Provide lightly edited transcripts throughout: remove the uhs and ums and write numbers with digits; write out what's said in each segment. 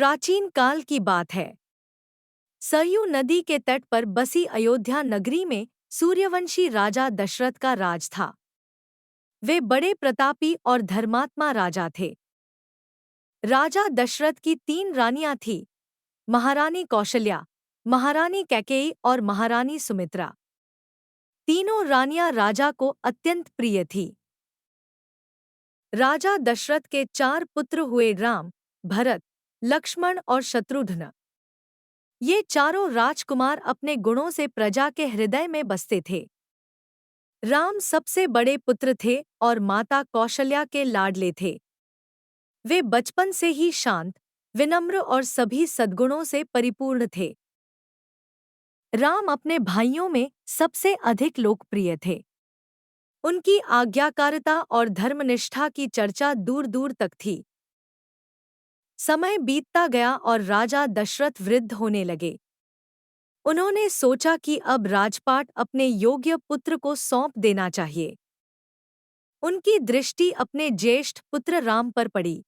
प्राचीन काल की बात है। सरयू नदी के तट पर बसी अयोध्या नगरी में सूर्यवंशी राजा दशरथ का राज था। वे बड़े प्रतापी और धर्मात्मा राजा थे। राजा दशरथ की 3 रानियां थीं, महारानी कौशल्या, महारानी कैकेयी और महारानी सुमित्रा। तीनों रानियां राजा को अत्यंत प्रिय थीं। राजा दशरथ के 4 पुत्र हुए राम, भरत, लक्ष्मण और शत्रुघ्न। ये चारों राजकुमार अपने गुणों से प्रजा के हृदय में बसते थे। राम सबसे बड़े पुत्र थे और माता कौशल्या के लाडले थे। वे बचपन से ही शांत, विनम्र और सभी सद्गुणों से परिपूर्ण थे। राम अपने भाइयों में सबसे अधिक लोकप्रिय थे। उनकी आज्ञाकारिता और धर्मनिष्ठा की चर्चा दूर दूर तक थी। समय बीतता गया और राजा दशरथ वृद्ध होने लगे। उन्होंने सोचा कि अब राजपाट अपने योग्य पुत्र को सौंप देना चाहिए। उनकी दृष्टि अपने ज्येष्ठ पुत्र राम पर पड़ी।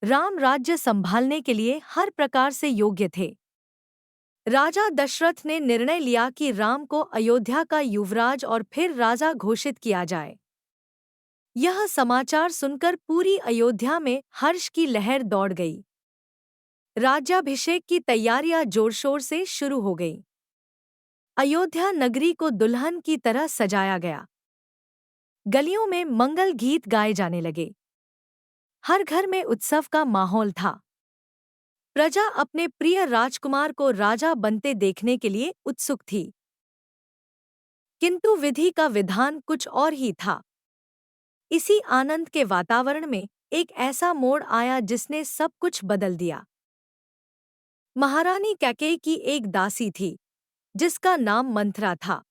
राम राज्य संभालने के लिए हर प्रकार से योग्य थे। राजा दशरथ ने निर्णय लिया कि राम को अयोध्या का युवराज और फिर राजा घोषित किया जाए। यह समाचार सुनकर पूरी अयोध्या में हर्ष की लहर दौड़ गई। राज्याभिषेक की तैयारियां जोरशोर से शुरू हो गईं। अयोध्या नगरी को दुल्हन की तरह सजाया गया। गलियों में मंगल गीत गाए जाने लगे। हर घर में उत्सव का माहौल था। प्रजा अपने प्रिय राजकुमार को राजा बनते देखने के लिए उत्सुक थी। किंतु विधि का विधान कुछ और ही था। इसी आनंद के वातावरण में एक ऐसा मोड़ आया जिसने सब कुछ बदल दिया। महारानी कैकेयी की एक दासी थी, जिसका नाम मंथरा था।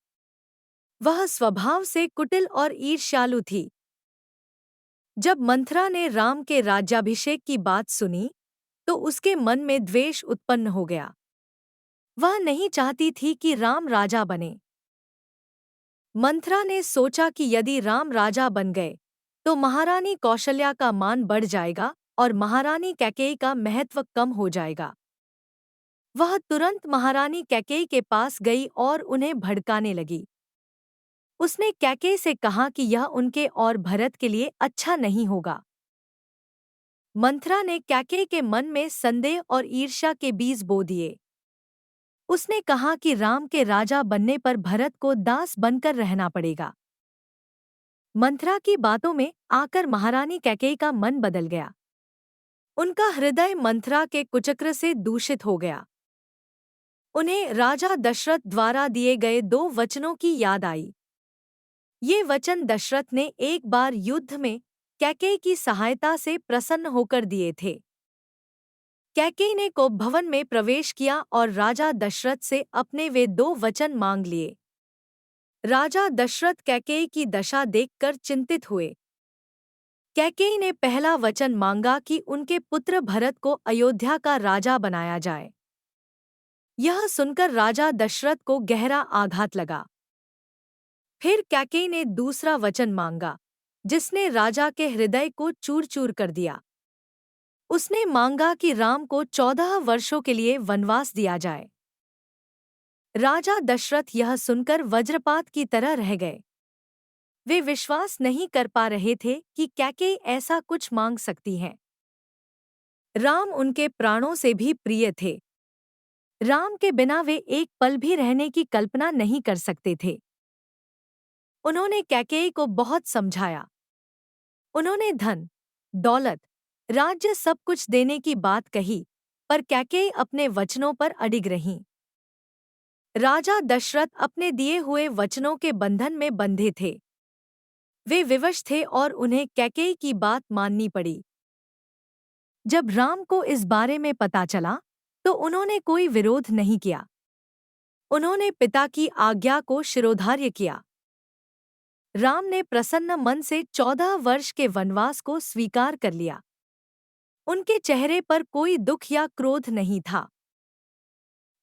वह स्वभाव से कुटिल और ईर्ष्यालु थी। जब मंथरा ने राम के राज्याभिषेक की बात सुनी, तो उसके मन में द्वेष उत्पन्न हो गया। वह नहीं चाहती थी कि राम राजा बने। मंथरा ने सोचा कि यदि राम राजा बन गए, तो महारानी कौशल्या का मान बढ़ जाएगा और महारानी कैकेयी का महत्व कम हो जाएगा। वह तुरंत महारानी कैकेयी के पास गई और उन्हें भड़काने लगी। उसने कैकेयी से कहा कि यह उनके और भरत के लिए अच्छा नहीं होगा। मंथरा ने कैकेयी के मन में संदेह और ईर्ष्या के बीज बो दिए। उसने कहा कि राम के राजा बनने पर भरत को दास बनकर रहना पड़ेगा। मंथरा की बातों में आकर महारानी कैकेयी का मन बदल गया। उनका हृदय मंथरा के कुचक्र से दूषित हो गया। उन्हें राजा दशरथ द्वारा दिए गए 2 वचनों की याद आई। ये वचन दशरथ ने एक बार युद्ध में कैकेयी की सहायता से प्रसन्न होकर दिए थे। कैकेयी ने कोप भवन में प्रवेश किया और राजा दशरथ से अपने वे 2 वचन मांग लिए। राजा दशरथ कैकेयी की दशा देखकर चिंतित हुए। कैकेयी ने पहला वचन मांगा कि उनके पुत्र भरत को अयोध्या का राजा बनाया जाए। यह सुनकर राजा दशरथ को गहरा आघात लगा। फिर कैकेयी ने दूसरा वचन मांगा, जिसने राजा के हृदय को चूर-चूर कर दिया। उसने मांगा कि राम को 14 वर्षों के लिए वनवास दिया जाए। राजा दशरथ यह सुनकर वज्रपात की तरह रह गए। वे विश्वास नहीं कर पा रहे थे कि कैकेयी ऐसा कुछ मांग सकती हैं। राम उनके प्राणों से भी प्रिय थे। राम के बिना वे एक पल भी रहने की कल्पना नहीं कर सकते थे। उन्होंने कैकेयी को बहुत समझाया। उन्होंने धन, दौलत, राज्य सब कुछ देने की बात कही, पर कैकेयी अपने वचनों पर अडिग रहीं। राजा दशरथ अपने दिए हुए वचनों के बंधन में बंधे थे। वे विवश थे और उन्हें कैकेयी की बात माननी पड़ी। जब राम को इस बारे में पता चला, तो उन्होंने कोई विरोध नहीं किया। उन्होंने पिता की आज्ञा को शिरोधार्य किया। राम ने प्रसन्न मन से 14 वर्ष के वनवास को स्वीकार कर लिया। उनके चेहरे पर कोई दुख या क्रोध नहीं था।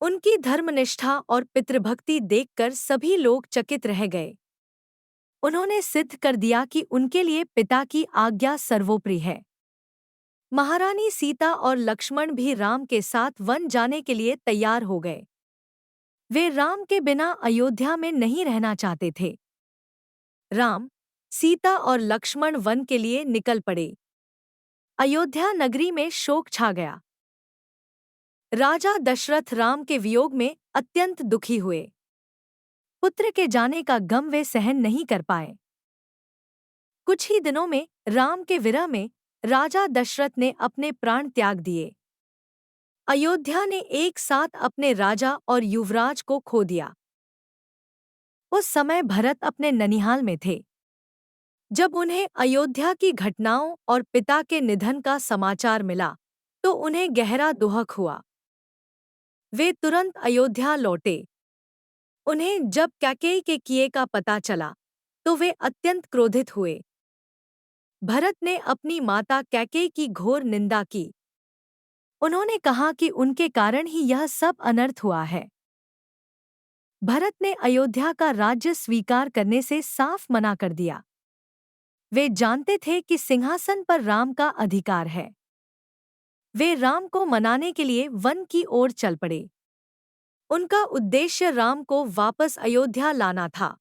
उनकी धर्मनिष्ठा और पितृभक्ति देखकर सभी लोग चकित रह गए। उन्होंने सिद्ध कर दिया कि उनके लिए पिता की आज्ञा सर्वोपरि है। महारानी सीता और लक्ष्मण भी राम के साथ वन जाने के लिए तैयार हो गए। वे राम के बिना अयोध्या में नहीं रहना चाहते थे। राम, सीता और लक्ष्मण वन के लिए निकल पड़े। अयोध्या नगरी में शोक छा गया। राजा दशरथ राम के वियोग में अत्यंत दुखी हुए। पुत्र के जाने का गम वे सहन नहीं कर पाए। कुछ ही दिनों में राम के विरह में राजा दशरथ ने अपने प्राण त्याग दिए। अयोध्या ने एक साथ अपने राजा और युवराज को खो दिया। उस समय भरत अपने ननिहाल में थे। जब उन्हें अयोध्या की घटनाओं और पिता के निधन का समाचार मिला तो उन्हें गहरा दुख हुआ। वे तुरंत अयोध्या लौटे। उन्हें जब कैकेयी के किए का पता चला तो वे अत्यंत क्रोधित हुए। भरत ने अपनी माता कैकेयी की घोर निंदा की। उन्होंने कहा कि उनके कारण ही यह सब अनर्थ हुआ है। भरत ने अयोध्या का राज्य स्वीकार करने से साफ मना कर दिया। वे जानते थे कि सिंहासन पर राम का अधिकार है। वे राम को मनाने के लिए वन की ओर चल पड़े। उनका उद्देश्य राम को वापस अयोध्या लाना था।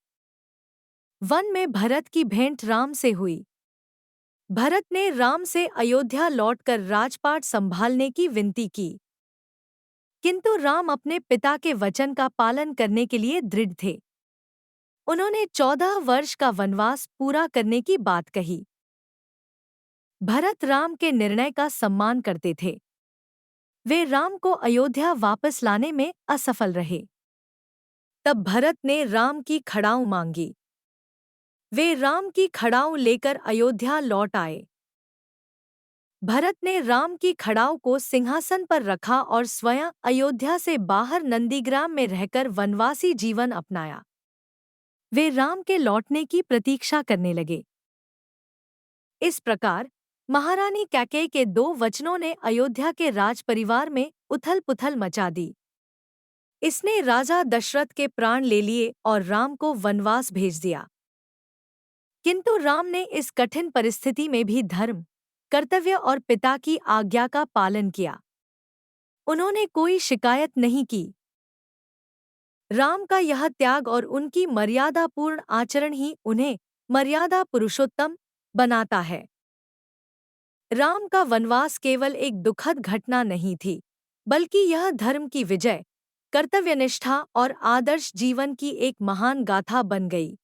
वन में भरत की भेंट राम से हुई। भरत ने राम से अयोध्या लौटकर राजपाट संभालने की विनती की, किंतु राम अपने पिता के वचन का पालन करने के लिए दृढ़ थे। उन्होंने 14 वर्ष का वनवास पूरा करने की बात कही। भरत राम के निर्णय का सम्मान करते थे। वे राम को अयोध्या वापस लाने में असफल रहे। तब भरत ने राम की खड़ाऊ मांगी। वे राम की खड़ाऊ लेकर अयोध्या लौट आए। भरत ने राम की खड़ाऊ को सिंहासन पर रखा और स्वयं अयोध्या से बाहर नंदीग्राम में रहकर वनवासी जीवन अपनाया। वे राम के लौटने की प्रतीक्षा करने लगे। इस प्रकार महारानी कैकेयी के 2 वचनों ने अयोध्या के राज परिवार में उथल-पुथल मचा दी। इसने राजा दशरथ के प्राण ले लिए और राम को वनवास भेज दिया। किंतु राम ने इस कठिन परिस्थिति में भी धर्म, कर्तव्य और पिता की आज्ञा का पालन किया। उन्होंने कोई शिकायत नहीं की। राम का यह त्याग और उनकी मर्यादापूर्ण आचरण ही उन्हें मर्यादा पुरुषोत्तम बनाता है। राम का वनवास केवल एक दुखद घटना नहीं थी, बल्कि यह धर्म की विजय, कर्तव्यनिष्ठा और आदर्श जीवन की एक महान गाथा बन गई।